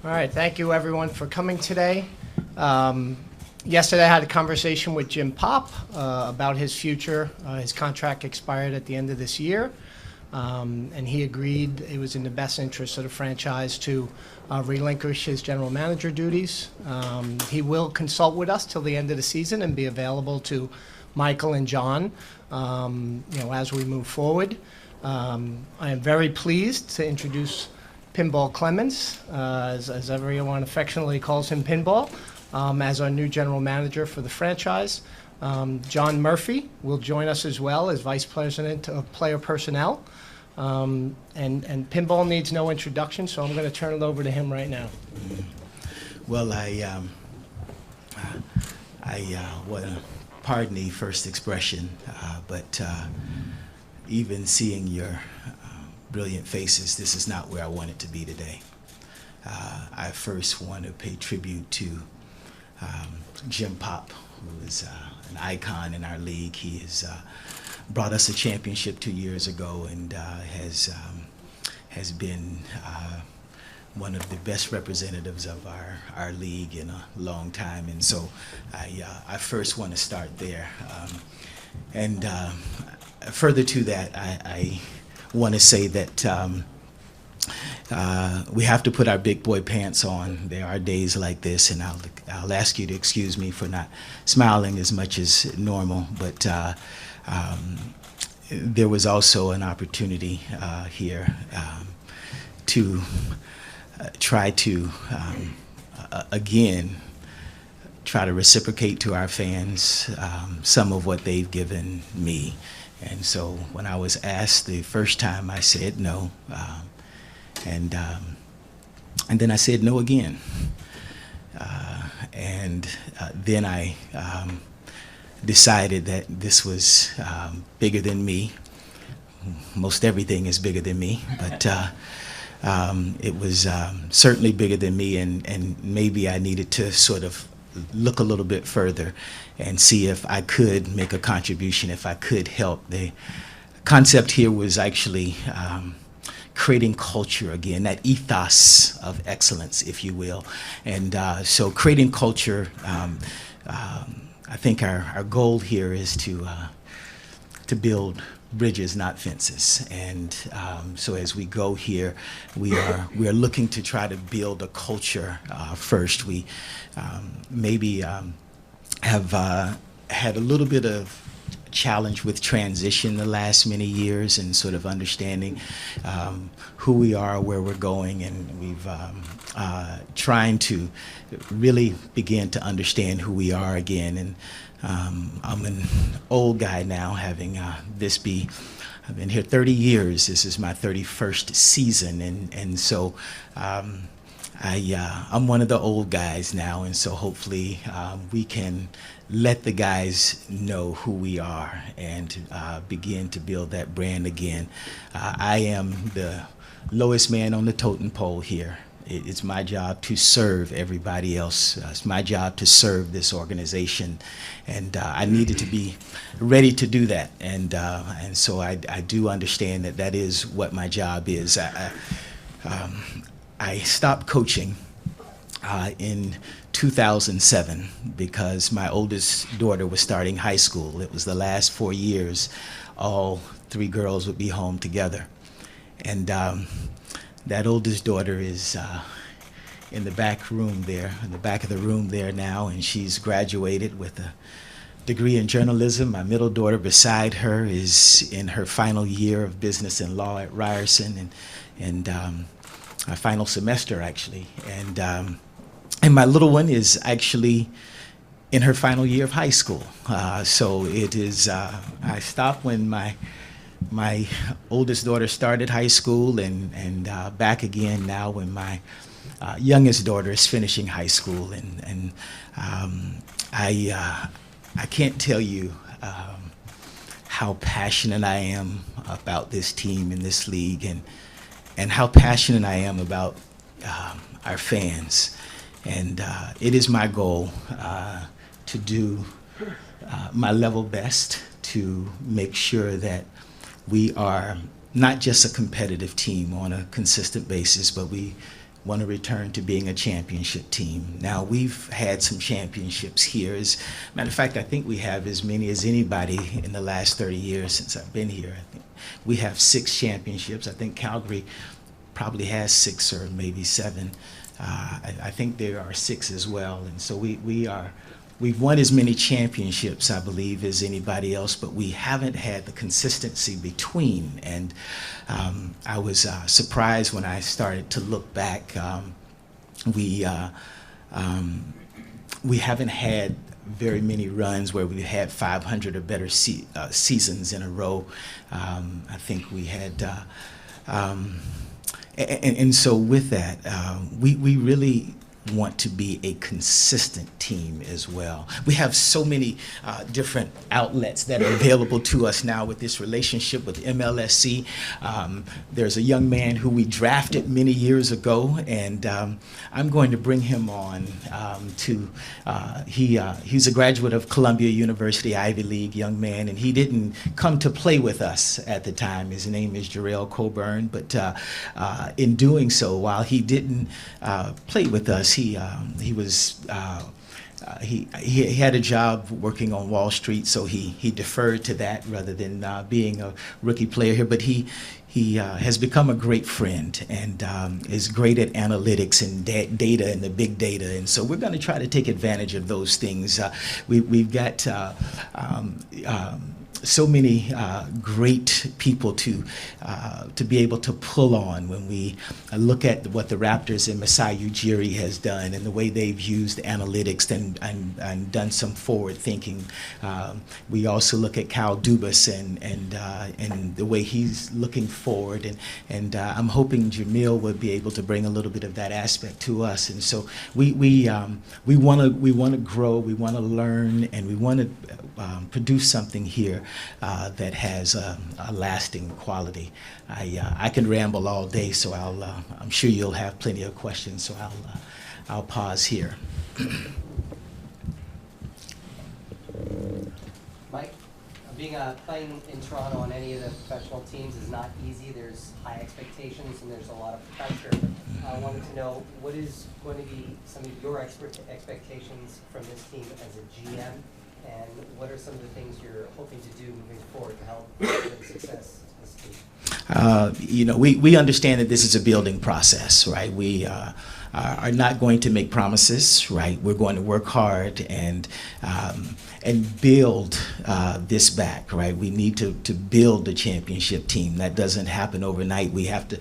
All right, thank you everyone for coming today. Yesterday I had a conversation with Jim Popp about his future. His contract expired at the end of this year, and he agreed it was in the best interest of the franchise to relinquish his general manager duties. He will consult with us till the end of the season and be available to Michael and John as we move forward. I am very pleased to introduce Pinball Clemons, as everyone affectionately calls him, Pinball, as our new general manager for the franchise. John Murphy will join us as well as vice president of player personnel. And Pinball needs no introduction, so I'm going to turn it over to him right now. Well, well, pardon the first expression, but even seeing your brilliant faces, this is not where I wanted to be today. I first want to pay tribute to Jim Popp, who is an icon in our league. He has brought us a championship 2 years ago and has been one of the best representatives of our league in a long time. And so I first want to start there. Further to that, I want to say that we have to put our big boy pants on. There are days like this, and I'll ask you to excuse me for not smiling as much as normal, but there was also an opportunity here to try to, again, try to reciprocate to our fans some of what they've given me. And so when I was asked the first time, I said no. And then I said no again. Then I decided that this was bigger than me. Most everything is bigger than me, but it was certainly bigger than me, and maybe I needed to sort of look a little bit further and see if I could make a contribution, if I could help. The concept here was actually creating culture again, that ethos of excellence, if you will. And so creating culture, I think our goal here is to build bridges, not fences. And so as we go here, we are looking to try to build a culture first. We maybe have had a little bit of challenge with transition the last many years and sort of understanding who we are, where we're going, and we've trying to really begin to understand who we are again. And I'm an old guy now, having I've been here 30 years. This is my 31st season, and so I'm one of the old guys now, and so hopefully we can let the guys know who we are and begin to build that brand again. I am the lowest man on the totem pole here. It's my job to serve everybody else. It's my job to serve this organization, and I needed to be ready to do that. And so I do understand that is what my job is. I stopped coaching in 2007 because my oldest daughter was starting high school. It was the last 4 years. All three girls would be home together. And that oldest daughter is in the back room there, in the back of the room there now, and she's graduated with a degree in journalism. My middle daughter beside her is in her final year of business and law at Ryerson, and our final semester actually. And my little one is actually in her final year of high school. So it is, I stopped when my oldest daughter started high school, and back again now when my youngest daughter is finishing high school. And I can't tell you how passionate I am about this team and this league, and how passionate I am about our fans. And it is my goal to do my level best to make sure that we are not just a competitive team on a consistent basis, but we want to return to being a championship team. Now, we've had some championships here. As a matter of fact, I think we have as many as anybody in the last 30 years since I've been here. I think we have 6 championships. I think Calgary probably has 6 or maybe 7. I think there are 6 as well. And so we've won as many championships, I believe, as anybody else, but we haven't had the consistency between. And I was surprised when I started to look back. We haven't had very many runs where we had 500 or better seasons in a row. I think we had, and so with that, we really want to be a consistent team as well. We have so many different outlets that are available to us now with this relationship with MLSC. There's a young man who we drafted many years ago, and I'm going to bring him on he's a graduate of Columbia University, Ivy League young man, and he didn't come to play with us at the time. His name is Jarrell Coburn, but in doing so, while he didn't play with us, he had a job working on Wall Street, so he deferred to that rather than being a rookie player here. But he has become a great friend and is great at analytics and data and the big data. And so we're going to try to take advantage of those things. We've got so many great people to be able to pull on when we look at what the Raptors and Masai Ujiri has done and the way they've used analytics and done some forward thinking. We also look at Kyle Dubas and the way he's looking forward, and I'm hoping Jamil will be able to bring a little bit of that aspect to us. And so we want to grow, we want to learn, and we want to produce something here that has a lasting quality. I can ramble all day, so I'm sure you'll have plenty of questions. So I'll pause here. Mike, playing in Toronto on any of the professional teams is not easy. There's high expectations and there's a lot of pressure. I wanted to know what is going to be some of your expectations from this team as a GM. And what are some of the things you're hoping to do moving forward to help with success of this team? We understand that this is a building process, right? We are not going to make promises, right? We're going to work hard and build this back, right? We need to build a championship team. That doesn't happen overnight. We have to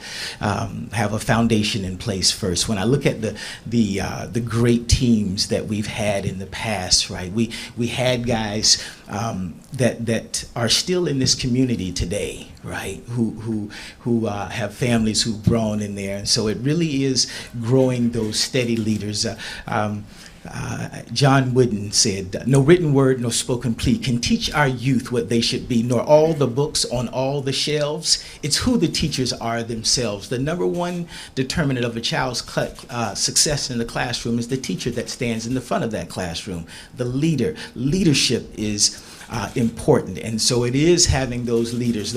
have a foundation in place first. When I look at the great teams that we've had in the past, right? We had guys that are still in this community today, right? Who have families who've grown in there, and so it really is growing those steady leaders. John Wooden said, "No written word, no spoken plea can teach our youth what they should be, nor all the books on all the shelves. It's who the teachers are themselves. The number one determinant of a child's success in the classroom is the teacher that stands in the front of that classroom, the leader. Leadership is important, and so it is having those leaders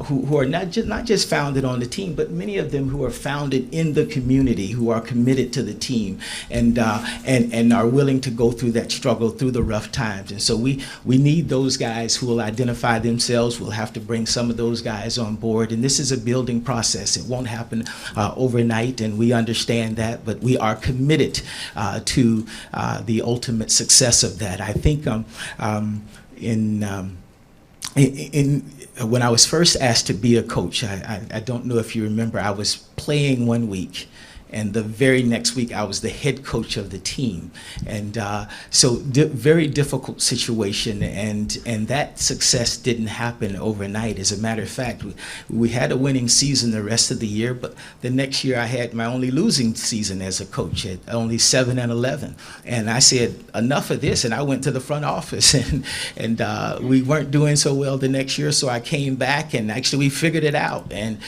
who are not just founded on the team, but many of them who are founded in the community, who are committed to the team, and are willing to go through that struggle, through the rough times. And so we need those guys who will identify themselves. We'll have to bring some of those guys on board, and this is a building process. It won't happen overnight, and we understand that, but we are committed to the ultimate success of that. I think when I was first asked to be a coach, I don't know if you remember, I was playing one week, and the very next week I was the head coach of the team, and so very difficult situation, and that success didn't happen overnight. As a matter of fact, we had a winning season the rest of the year, but the next year I had my only losing season as a coach at only 7-11, and I said enough of this, and I went to the front office, and we weren't doing so well the next year, so I came back, and actually we figured it out, and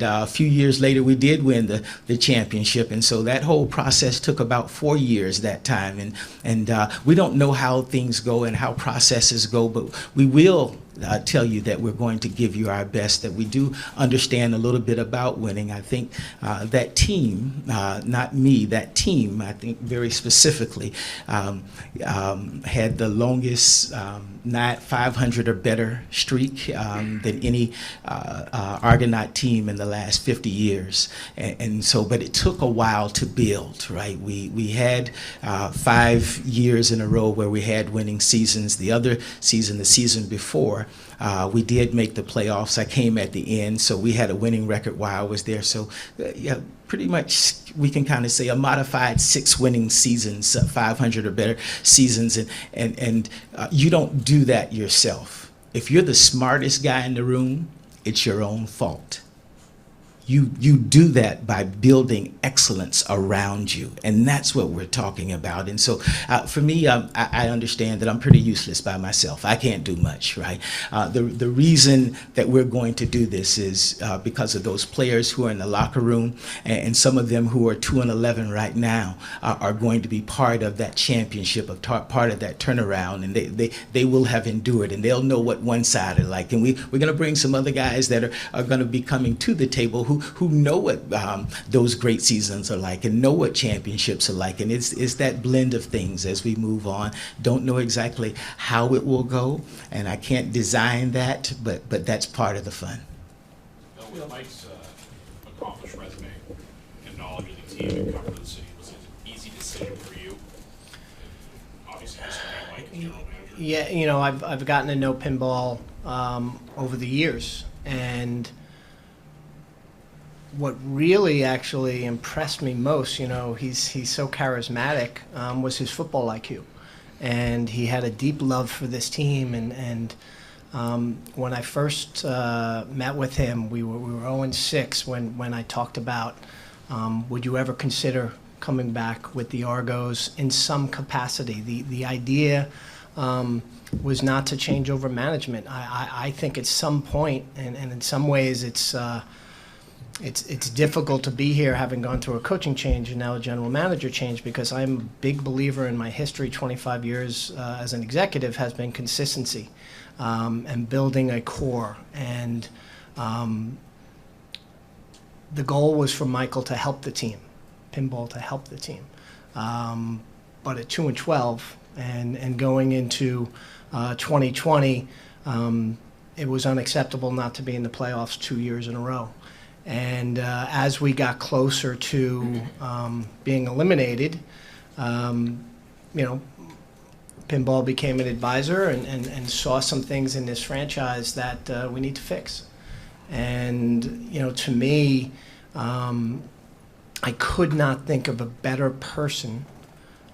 a few years later we did win the championship. And so that whole process took about 4 years that time, and we don't know how things go and how processes go, but we will tell you that we're going to give you our best, that we do understand a little bit about winning. I think that team, not me, that team, I think very specifically, had the longest 500 or better streak than any Argonaut team in the last 50 years. And so, but it took a while to build, right? We had 5 years in a row where we had winning seasons. The other season, the season before, we did make the playoffs. I came at the end, so we had a winning record while I was there. So, yeah, pretty much we can kind of say a modified 6 winning seasons, 500 or better seasons, and you don't do that yourself. If you're the smartest guy in the room, it's your own fault. You do that by building excellence around you, and that's what we're talking about. And so for me, I understand that I'm pretty useless by myself. I can't do much, right? The reason that we're going to do this is because of those players who are in the locker room, and some of them who are 2-11 right now are going to be part of that championship, part of that turnaround, and they will have endured, and they'll know what one side are like. And we're going to bring some other guys that are going to be coming to the table who know what those great seasons are like and know what championships are like. And it's that blend of things as we move on. Don't know exactly how it will go, and I can't design that, but that's part of the fun. With Mike's accomplished resume and knowledge of the team and cover of the city, was it an easy decision for you? Obviously, just Mike as general manager. Yeah, you know, I've gotten to know Pinball over the years, and what really actually impressed me most, you know, he's so charismatic, was his football IQ. And he had a deep love for this team. And when I first met with him, we were 0-6 when I talked about, would you ever consider coming back with the Argos in some capacity? The idea was not to change over management. I think at some point, and in some ways it's difficult to be here having gone through a coaching change and now a general manager change, because I'm a big believer in my history. 25 years as an executive has been consistency and building a core. And the goal was for Michael to help the team, Pinball to help the team. But at 2-12 and going into 2020, it was unacceptable not to be in the playoffs 2 years in a row. And as we got closer to being eliminated, you know, Pinball became an advisor and saw some things in this franchise that we need to fix. And, you know, to me, I could not think of a better person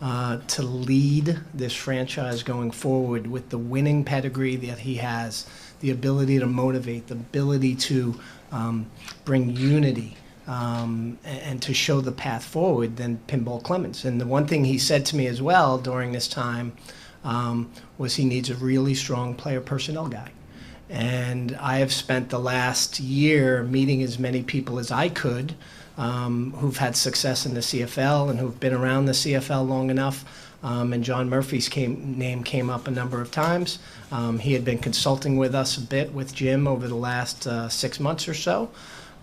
to lead this franchise going forward with the winning pedigree that he has, the ability to motivate, the ability to bring unity and to show the path forward than Pinball Clemons. And the one thing he said to me as well during this time was he needs a really strong player personnel guy. And I have spent the last year meeting as many people as I could who've had success in the CFL and who've been around the CFL long enough. And John Murphy's name came up a number of times. He had been consulting with us a bit with Jim over the last 6 months or so.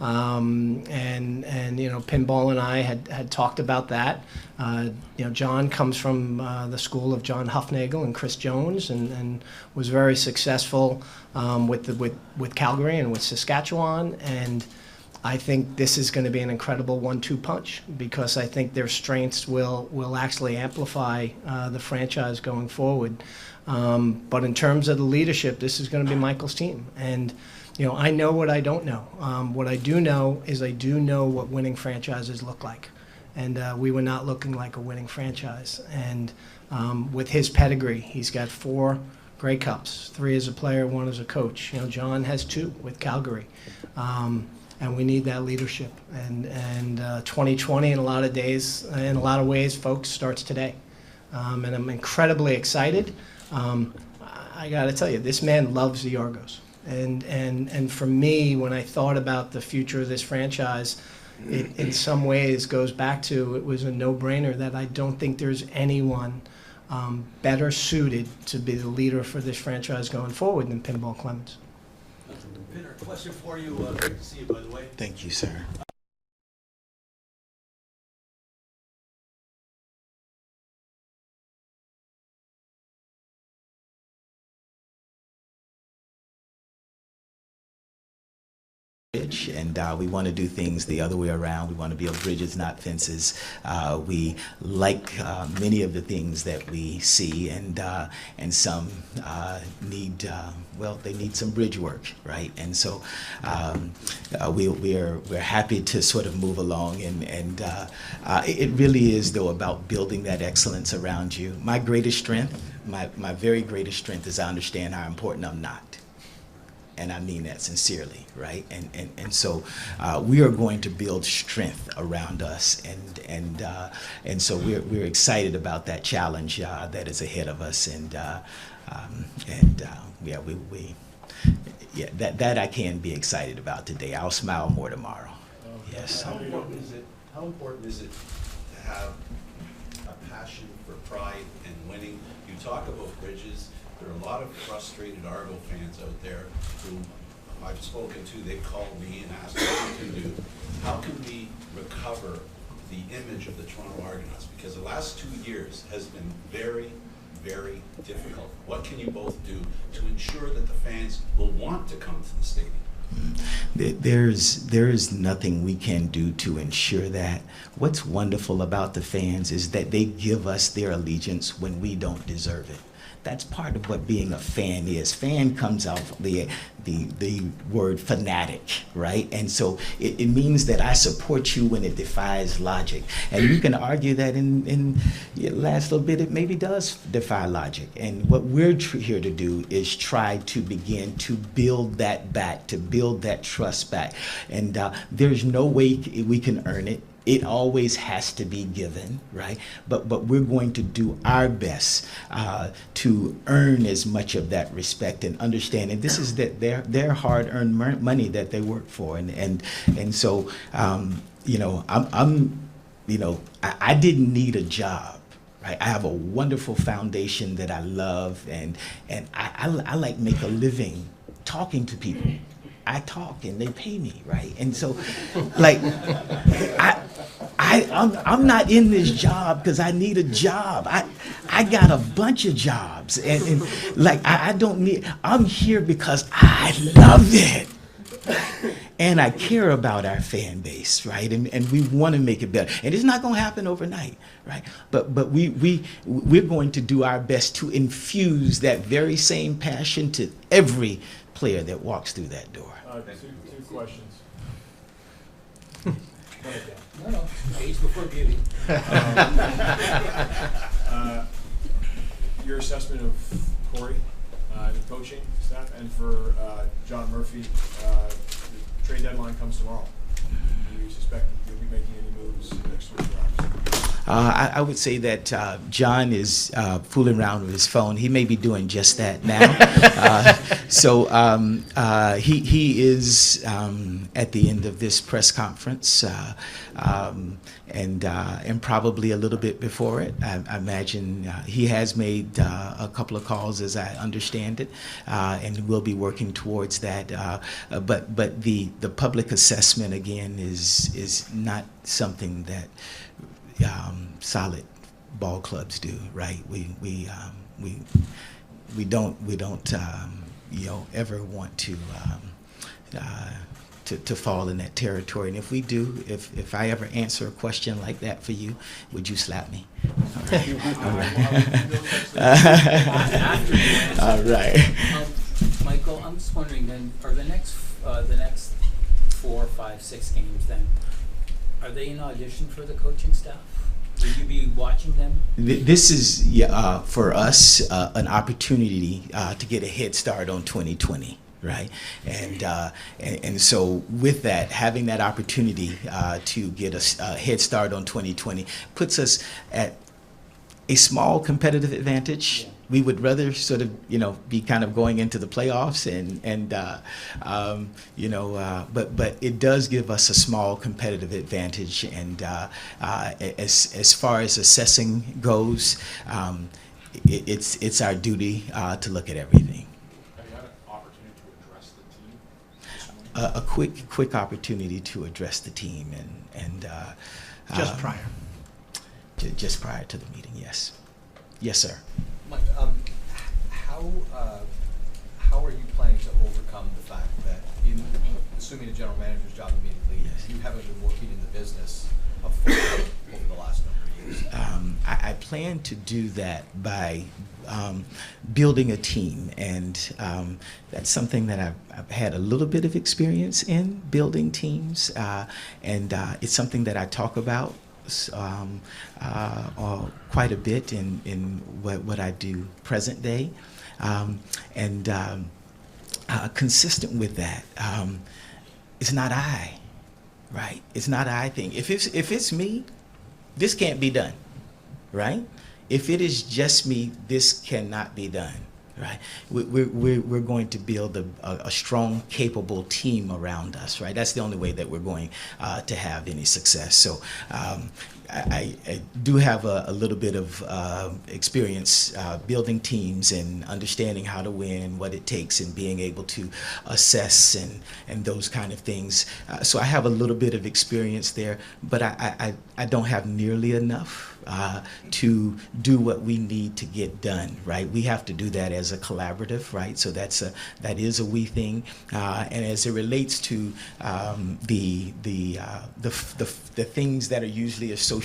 And you know, Pinball and I had talked about that. You know, John comes from the school of John Huffnagel and Chris Jones, and was very successful with Calgary and with Saskatchewan. And I think this is going to be an incredible 1-2 punch, because I think their strengths will actually amplify the franchise going forward. But in terms of the leadership, this is going to be Michael's team. And, you know, I know what I don't know. What I do know is I do know what winning franchises look like. And we were not looking like a winning franchise. And with his pedigree, he's got 4 Grey Cups, 3 as a player, 1 as a coach. You know, John has 2 with Calgary. And we need that leadership. And 2020, in a lot of ways, folks, starts today. And I'm incredibly excited. I got to tell you, this man loves the Argos. And for me, when I thought about the future of this franchise, it in some ways goes back to, it was a no-brainer that I don't think there's anyone better suited to be the leader for this franchise going forward than Pinball Clemons. Peter, question for you. Great to see you, by the way. Thank you, sir. And we want to do things the other way around. We want to build bridges, not fences. We like many of the things that we see, and some need well, they need some bridge work, right? And so we're happy to sort of move along, and it really is though about building that excellence around you. My greatest strength, my very greatest strength, is I understand how important I'm not. And I mean that sincerely, right? And so we are going to build strength around us, and so we're excited about that challenge that is ahead of us, yeah, that I can be excited about today. I'll smile more tomorrow. Yes. How important is it to have a passion for pride and winning? You talk about bridges. There are a lot of frustrated Argo fans out there who I've spoken to. They've called me and asked what we can do. How can we recover the image of the Toronto Argonauts? Because the last 2 years has been very, very difficult. What can you both do to ensure that the fans will want to come to the stadium? There is nothing we can do to ensure that. What's wonderful about the fans is that they give us their allegiance when we don't deserve it. That's part of what being a fan is. Fan comes out from the word fanatic, right? And so it means that I support you when it defies logic. And you can argue that in the last little bit, it maybe does defy logic. And what we're here to do is try to begin to build that back, to build that trust back. And there's no way we can earn it. It always has to be given, right? But we're going to do our best to earn as much of that respect and understanding. This is that their hard-earned money that they work for, and so you know, I didn't need a job. Right? I have a wonderful foundation that I love, and I like make a living talking to people. I talk and they pay me, right? And so, like, I'm not in this job because I need a job. I got a bunch of jobs, and like I don't need. I'm here because I love it, and I care about our fan base, right? And we want to make it better. And it's not going to happen overnight, right? But we're going to do our best to infuse that very same passion to every player that walks through that door. Two questions. No, age before beauty. Your assessment of Corey, the coaching staff, and for John Murphy, the trade deadline comes tomorrow. Do you suspect that you'll be making any moves in the next 24 hours? I would say that John is fooling around with his phone. He may be doing just that now. So he is at the end of this press conference, and probably a little bit before it. I imagine he has made a couple of calls, as I understand it, and we'll be working towards that. But the public assessment again is not something that solid ball clubs do, right? We don't you know, ever want to fall in that territory. And if we do, if I ever answer a question like that for you, would you slap me? All right. All right. Michael, I'm just wondering then, are the next 4, 5, 6 games then, are they in audition for the coaching staff? Will you be watching them? This is for us an opportunity to get a head start on 2020, right? And so with that, having that opportunity to get a head start on 2020 puts us at a small competitive advantage. Yeah. We would rather sort of, you know, be kind of going into the playoffs but it does give us a small competitive advantage. And as far as assessing goes, it's our duty to look at everything. Have you had an opportunity to address the team this morning? A quick opportunity to address the team and Just prior. just prior to the meeting. Yes, sir. Mike, how are you planning to overcome the fact that, assuming a general manager's job immediately, Yes. you haven't been working in the business of football over the last number of years? I plan to do that by building a team, and that's something that I've had a little bit of experience in, building teams, and it's something that I talk about quite a bit in what I do present day, and consistent with that. It's not I, right? It's not I thing. If it's me, this can't be done, right? If it is just me, this cannot be done, right? We're going to build a strong, capable team around us, right? That's the only way that we're going to have any success. So I do have a little bit of experience building teams and understanding how to win, what it takes, and being able to assess and those kind of things. So I have a little bit of experience there, but I don't have nearly enough to do what we need to get done, right? We have to do that as a collaborative, right? So that is a we thing, and as it relates to the things that are usually associated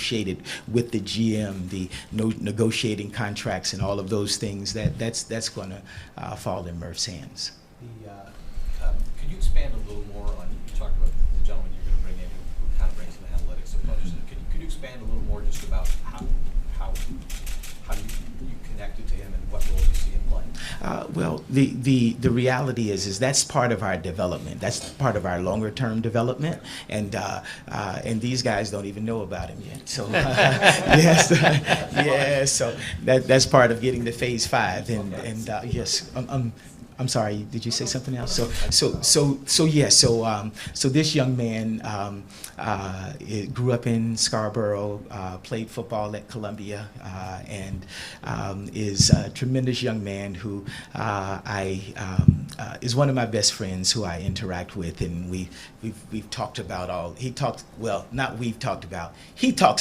with the GM, the negotiating contracts and all of those things, that's going to fall in Murph's hands. Could you expand a little more on, you talked about the gentleman you're going to bring in who kind of brings an analytics approach. Could you expand a little more just about how you connected to him and what roles you see him playing? Well, the reality is that's part of our development. That's part of our longer term development, and these guys don't even know about him yet. So yes, yes. So that's part of getting to phase 5, and yes. I'm sorry. Did you say something else? So this young man grew up in Scarborough, played football at Columbia, and is a tremendous young man who is one of my best friends who I interact with, and we've talked about he talks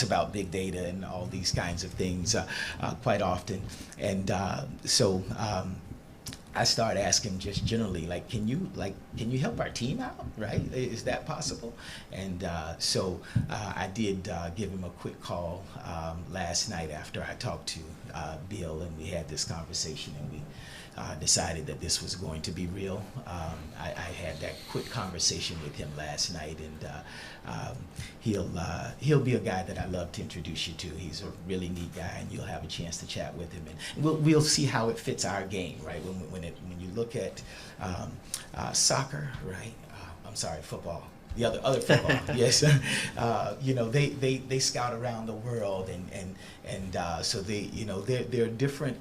about big data and all these kinds of things quite often, and so. I started asking just generally, like, can you help our team out, right? Is that possible? And so I did give him a quick call last night after I talked to Bill, and we had this conversation, and we decided that this was going to be real. I had that quick conversation with him last night, and he'll be a guy that I love to introduce you to. He's a really neat guy, and you'll have a chance to chat with him, and we'll see how it fits our game, right? When you look at soccer, right? I'm sorry, football. The other football, yes. They scout around the world, and so there are different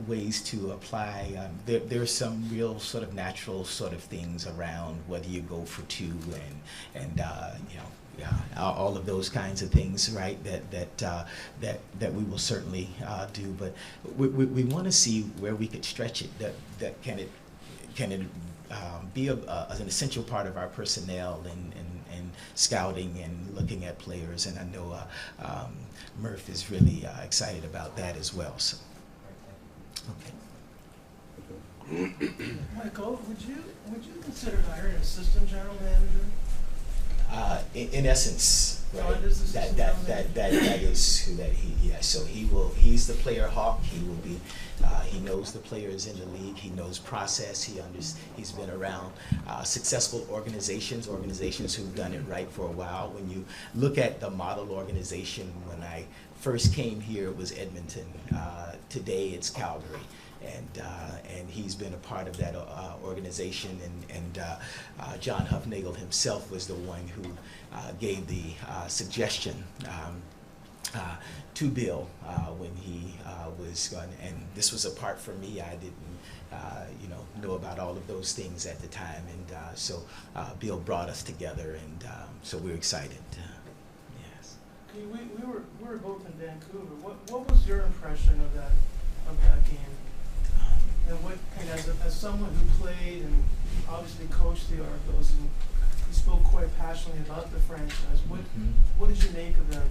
ways to apply. There's some real sort of natural sort of things around whether you go for 2 and all of those kinds of things, right? That we will certainly do, but we want to see where we could stretch it. That can it be an essential part of our personnel and scouting and looking at players, and I know Murph is really excited about that as well. So. Okay. Michael, would you consider hiring an assistant general manager? In essence, right? Oh, it is that assistant that is who that he. Yeah. So he's the player hawk. He will be. He knows the players in the league. He knows process. He's been around successful organizations who've done it right for a while. When you look at the model organization, when I first came here, it was Edmonton. Today, it's Calgary. And he's been a part of that organization, and John Huffnagel himself was the one who gave the suggestion to Bill when he was going, and this was a part for me. I didn't know about all of those things at the time, and so Bill brought us together, and so we're excited. Yes. Okay, we were both in Vancouver. What was your impression of that of that game? And what, and as someone who played and obviously coached the Argos, and he spoke quite passionately about the franchise, what did you make of that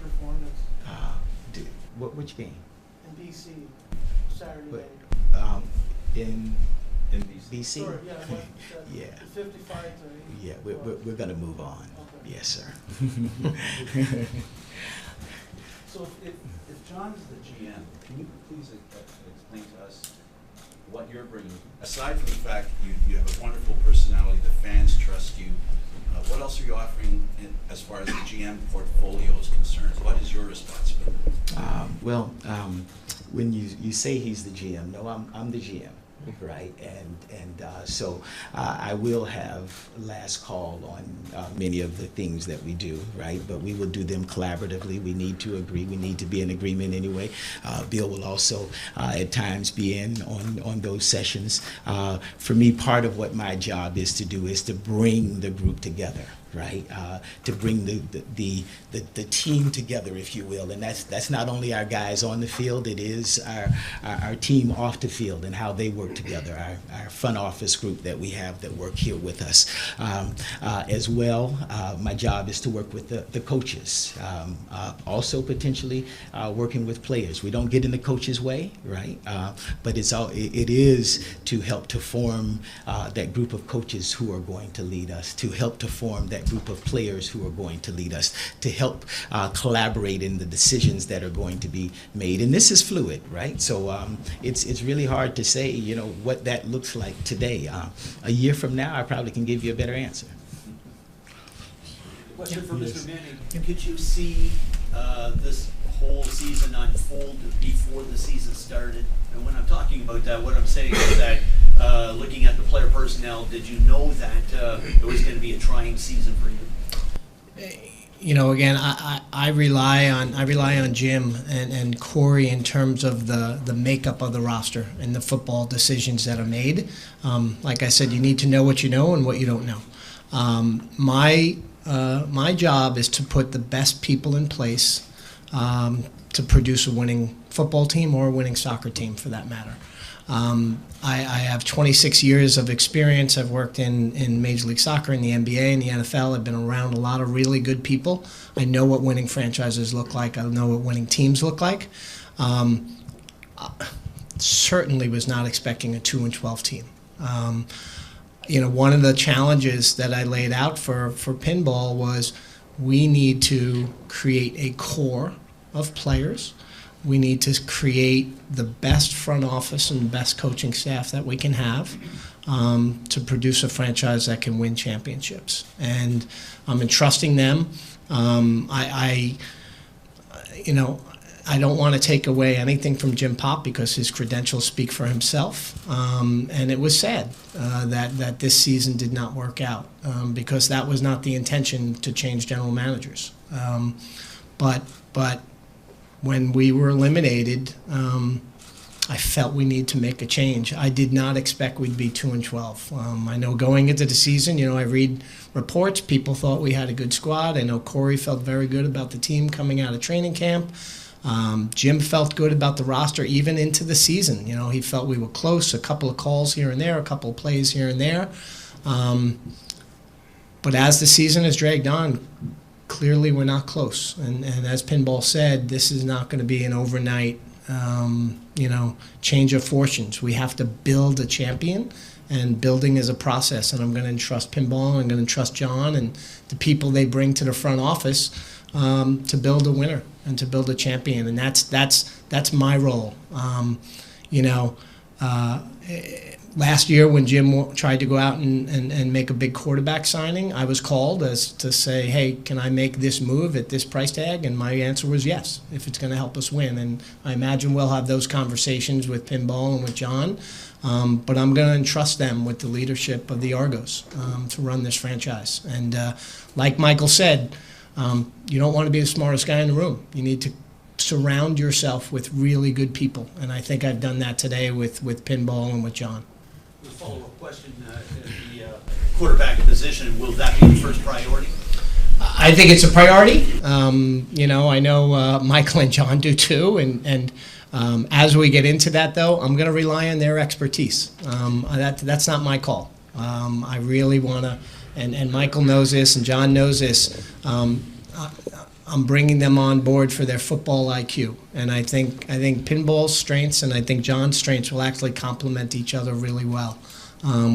performance Which game? in BC Saturday What- night? In NBC. BC? Sure, yeah, Yeah. the 55 to 8. Yeah, we're going to move on. Okay. Yes, sir. So if John is the GM, can you please explain to us what you're bringing? Aside from the fact you have a wonderful personality, the fans trust you, what else are you offering as far as the GM portfolio is concerned? What is your responsibility? When you say he's the GM, no, I'm the GM. Right, and so I will have last call on many of the things that we do, right? But we will do them collaboratively. We need to agree. We need to be in agreement anyway. Bill will also at times be in on those sessions. For me, part of what my job is to do is to bring the group together, right? To bring the team together, if you will, and that's not only our guys on the field. It is our team off the field and how they work together. Our front office group that we have that work here with us, as well. My job is to work with the coaches, also potentially working with players. We don't get in the coach's way, right? But it is to help to form that group of coaches who are going to lead us, to help to form that group of players who are going to lead us, to help collaborate in the decisions that are going to be made. And this is fluid, right? So it's really hard to say, what that looks like today. A year from now, I probably can give you a better answer. Question for Mr. Manning. Could you see this whole season unfold before the season started? And when I'm talking about that, what I'm saying is that looking at the player personnel, did you know that it was going to be a trying season for you? Again, I rely on Jim and Corey in terms of the makeup of the roster and the football decisions that are made. Like I said, you need to know what you know and what you don't know. My job is to put the best people in place to produce a winning football team or a winning soccer team, for that matter. I have 26 years of experience. I've worked in Major League Soccer, in the NBA, and the NFL. I've been around a lot of really good people. I know what winning franchises look like. I know what winning teams look like. Certainly was not expecting a 2-12 team. One of the challenges that I laid out for Pinball was we need to create a core of players. We need to create the best front office and best coaching staff that we can have to produce a franchise that can win championships. And I'm entrusting them. I don't want to take away anything from Jim Popp because his credentials speak for himself. And it was sad that this season did not work out because that was not the intention to change general managers. But when we were eliminated, I felt we need to make a change. I did not expect we'd be 2-12. I know going into the season, I read reports. People thought we had a good squad. I know Corey felt very good about the team coming out of training camp. Jim felt good about the roster even into the season. He felt we were close, a couple of calls here and there, a couple of plays here and there. But as the season has dragged on, clearly we're not close. And as Pinball said, this is not going to be an overnight, change of fortunes. We have to build a champion, and building is a process. And I'm going to entrust Pinball, I'm going to entrust John and the people they bring to the front office to build a winner and to build a champion. And that's my role. Last year when Jim tried to go out and make a big quarterback signing, I was called as to say, hey, can I make this move at this price tag? And my answer was yes, if it's going to help us win. And I imagine we'll have those conversations with Pinball and with John. But I'm going to entrust them with the leadership of the Argos to run this franchise. And like Michael said, you don't want to be the smartest guy in the room. You need to surround yourself with really good people. And I think I've done that today with Pinball and with John. A follow-up question, the quarterback position, will that be the first priority? I I think it's a priority. You know, I know Michael and John do too, and as we get into that, though, I'm going to rely on their expertise. That's not my call. I really want to, and Michael knows this, and John knows this. I'm bringing them on board for their football IQ, and I think Pinball's strengths and I think John's strengths will actually complement each other really well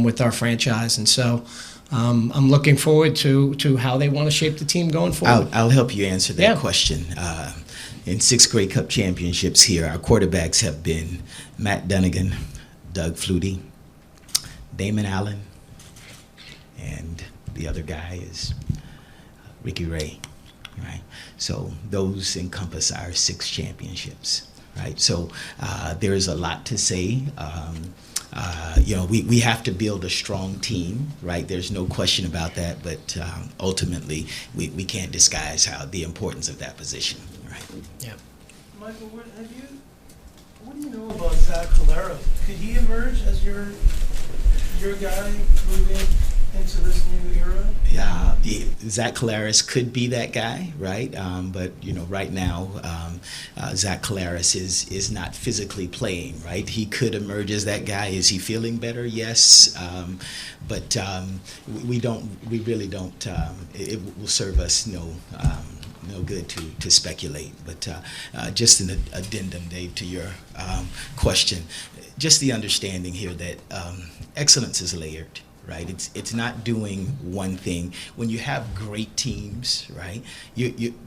with our franchise, and so I'm looking forward to how they want to shape the team going forward. I'll help you answer that Yeah. question. In 6 Grey Cup championships here, our quarterbacks have been Matt Dunnigan, Doug Flutie, Damon Allen, and the other guy is Ricky Ray, right? So those encompass our 6 championships, right? So there's a lot to say. You know, we have to build a strong team, right? There's no question about that, but ultimately we can't disguise the importance of that position, right? Yeah. Michael, what do you know about Zach Collaros? Could he emerge as your guy moving into this new era? Yeah, Zach Collaros could be that guy, right? But you know, right now, Zach Collaros is not physically playing, right? He could emerge as that guy. Is he feeling better? Yes, but we really don't. It will serve us no good to speculate. But just an addendum, Dave, to your question, just the understanding here that excellence is layered. Right, it's not doing one thing. When you have great teams, right?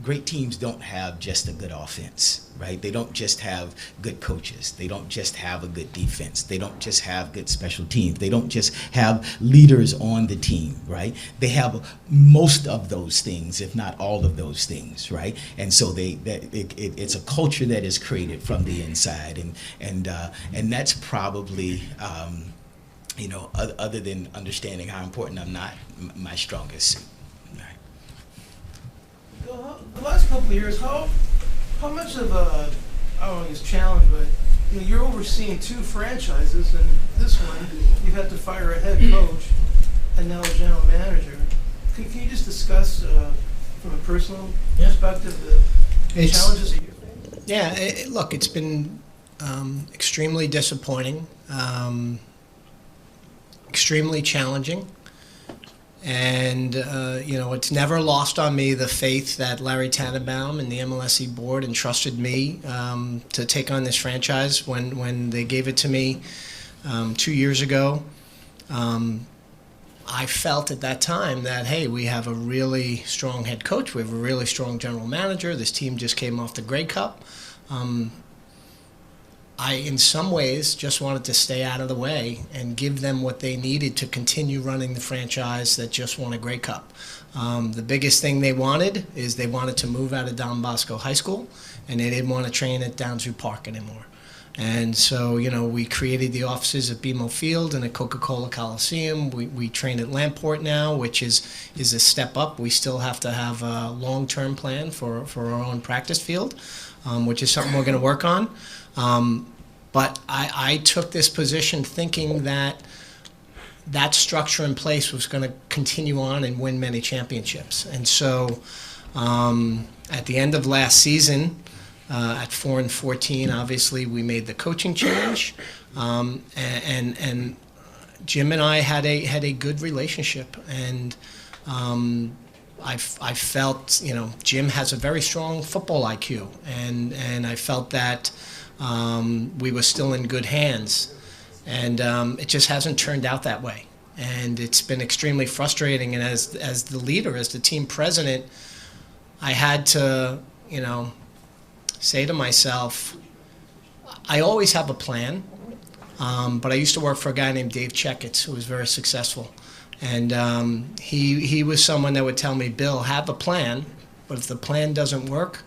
Great teams don't have just a good offense, right? They don't just have good coaches. They don't just have a good defense. They don't just have good special teams. They don't just have leaders on the team, right? They have most of those things, if not all of those things, right? And so it's a culture that is created from the inside, and that's probably. You know, other than understanding how important I'm not my strongest suit. Right. The last couple of years, how much of a, I don't know, it's challenge, but you know, you're overseeing 2 franchises, and this one you've had to fire a head coach and now a general manager. Can you just discuss from a personal perspective the challenges that you're facing? Yeah, look, it's been extremely disappointing. Extremely challenging, and you know, it's never lost on me the faith that Larry Tannenbaum and the MLSE board entrusted me to take on this franchise when they gave it to me 2 years ago. I felt at that time that, hey, we have a really strong head coach, we have a really strong general manager, this team just came off the Grey Cup. I, in some ways, just wanted to stay out of the way and give them what they needed to continue running the franchise that just won a Grey Cup. The biggest thing they wanted is they wanted to move out of Don Bosco High School, and they didn't want to train at Downsview Park anymore. And so, you know, we created the offices at BMO Field and at Coca-Cola Coliseum. We train at Lamport now, which is a step up. We still have to have a long-term plan for our own practice field, which is something we're going to work on. But I took this position thinking that structure in place was going to continue on and win many championships. And so at the end of last season, at 4-14, obviously we made the coaching change, and Jim and I had a good relationship, and I felt, you know, Jim has a very strong football IQ, and I felt that we were still in good hands, and it just hasn't turned out that way, and it's been extremely frustrating. And as the leader, as the team president, I had to, you know, say to myself, I always have a plan, but I used to work for a guy named Dave Checketts, who was very successful, and he was someone that would tell me, Bill, have a plan, but if the plan doesn't work,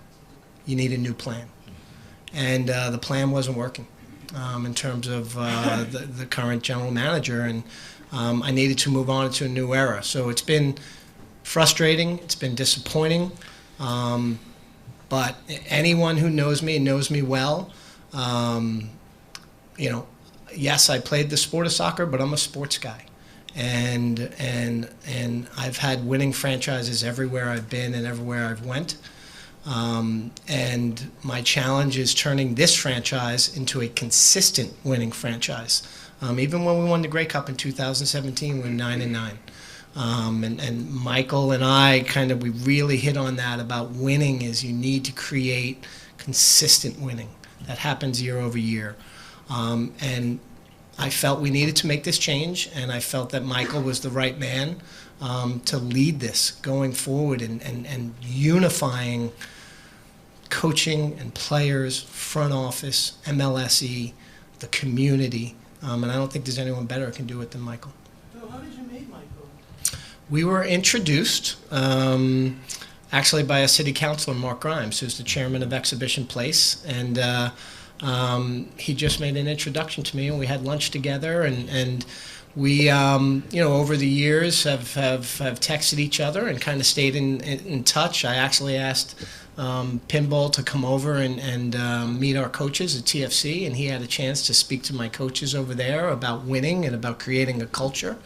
you need a new plan. And the plan wasn't working in terms of the current general manager, and I needed to move on to a new era. So it's been frustrating, it's been disappointing, but anyone who knows me well, you know, yes, I played the sport of soccer, but I'm a sports guy. and I've had winning franchises everywhere I've been and everywhere I've went. And my challenge is turning this franchise into a consistent winning franchise. Even when we won the Grey Cup in 2017, we were 9-9. And Michael and I we really hit on that about winning is you need to create consistent winning. That happens year over year. And I felt we needed to make this change, and I felt that Michael was the right man to lead this going forward and unifying coaching and players, front office, MLSE, the community. And I don't think there's anyone better who can do it than Michael. So how did you meet Michael? We were introduced actually by a city councilor, Mark Grimes, who's the chairman of Exhibition Place, and he just made an introduction to me, and we had lunch together, and we, over the years have texted each other and kind of stayed in touch. I actually asked Pinball to come over and meet our coaches at TFC, and he had a chance to speak to my coaches over there about winning and about creating a culture.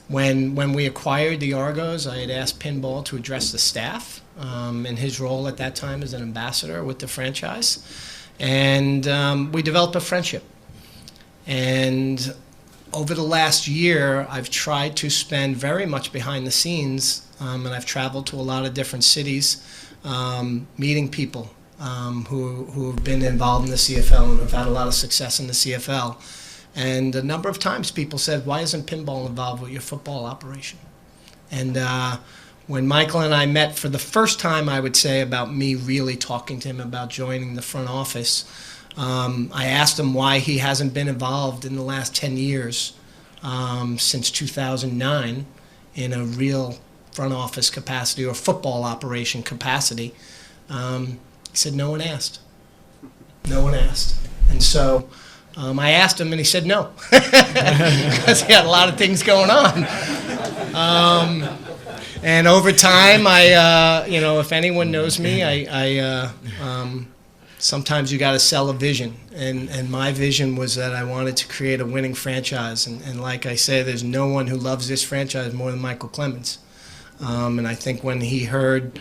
When we acquired the Argos, I had asked Pinball to address the staff in his role at that time as an ambassador with the franchise. And we developed a friendship. And over the last year, I've tried to spend very much behind the scenes, and I've traveled to a lot of different cities, meeting people who have been involved in the CFL and have had a lot of success in the CFL. And a number of times people said, why isn't Pinball involved with your football operation? And when Michael and I met for the first time, I would say, about me really talking to him about joining the front office, I asked him why he hasn't been involved in the last 10 years, since 2009, in a real front office capacity or football operation capacity. He said, no one asked. No one asked. And so I asked him, and he said no, because he had a lot of things going on. And over time, if anyone knows me, sometimes you got to sell a vision, and my vision was that I wanted to create a winning franchise, and like I say, there's no one who loves this franchise more than Michael Clemons. And I think when he heard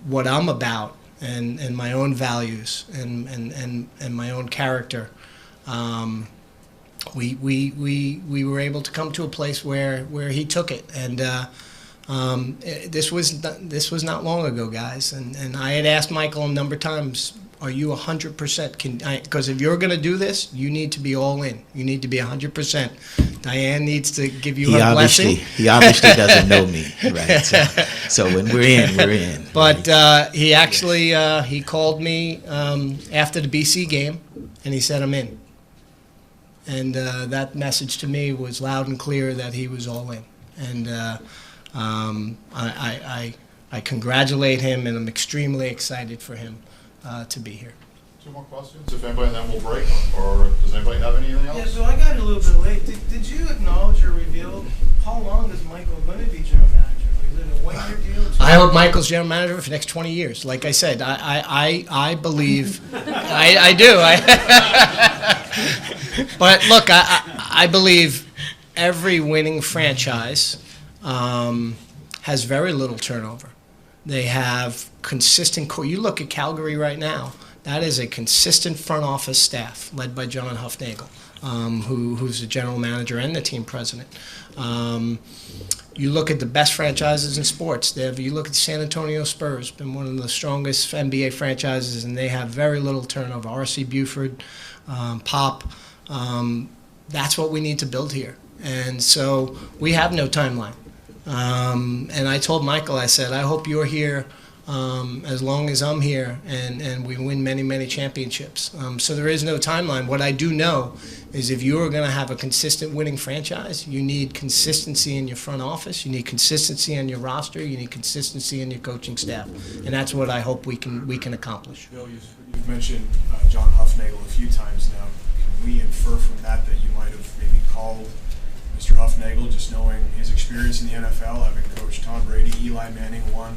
what I'm about and my own values and my own character, we were able to come to a place where he took it, and this was not long ago, guys, and I had asked Michael a number of times, are you 100%? Because if you're going to do this, you need to be all in. You need to be 100%. Diane needs to give you her blessing. He obviously doesn't know me, right? So when we're in, we're in. But he actually he called me after the BC game, and he said, I'm in. And that message to me was loud and clear that he was all in. And I congratulate him, and I'm extremely excited for him to be here. Two more questions, if anybody, and then we'll break, or does anybody have anything else? Yeah, so I got a little bit late. Did you acknowledge or reveal how long is Michael going to be general manager? Is it a one-year deal? I hope Michael's general manager for the next 20 years. Like I said, I believe, I do. But look, I believe every winning franchise has very little turnover. They have consistent, you look at Calgary right now, that is a consistent front office staff led by John Huffnagel, who's the general manager and the team president. You look at the best franchises in sports. You look at the San Antonio Spurs, been one of the strongest NBA franchises, and they have very little turnover. R.C. Buford, Popp, that's what we need to build here. And so we have no timeline. And I told Michael, I said, I hope you're here as long as I'm here, and we win many, many championships. So there is no timeline. What I do know is if you are going to have a consistent winning franchise, you need consistency in your front office, you need consistency on your roster, you need consistency in your coaching staff, and that's what I hope we can accomplish. Bill, you've mentioned John Huffnagel a few times now. Can we infer from that you might have maybe called Mr. Huffnagel, just knowing his experience in the NFL, having coached Tom Brady, Eli Manning, won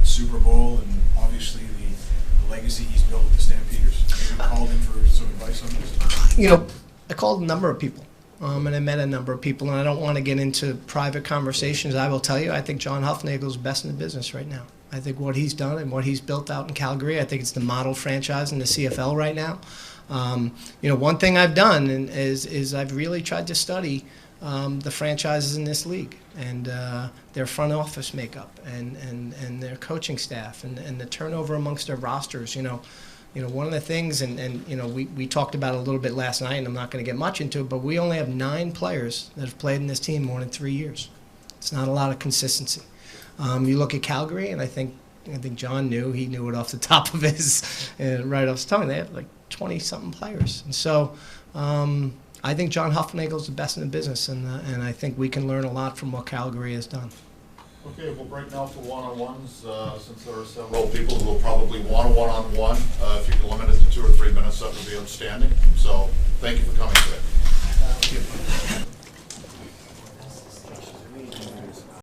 a Super Bowl, and obviously the legacy he's built with the Stampeders? Maybe called him for some advice on this? I called a number of people. and I met a number of people, and I don't want to get into private conversations. I will tell you, I think John Hufnagel is best in the business right now. I think what he's done and what he's built out in Calgary, I think it's the model franchise in the CFL right now. One thing I've done is I've really tried to study the franchises in this league and their front office makeup and their coaching staff and the turnover amongst their rosters. One of the things, and we talked about it a little bit last night, and I'm not going to get much into it, but we only have 9 players that have played in this team more than 3 years. It's not a lot of consistency. You look at Calgary, and I think John knew. He knew it off the top of his, right off his tongue. They have like 20-something players. And so I think John Hufnagel is the best in the business, and I think we can learn a lot from what Calgary has done. Okay, we'll break now for one-on-ones, since there are several people who will probably want a one-on-one. If you can limit it to 2 or 3 minutes, that would be outstanding. So, thank you for coming today. Thank you.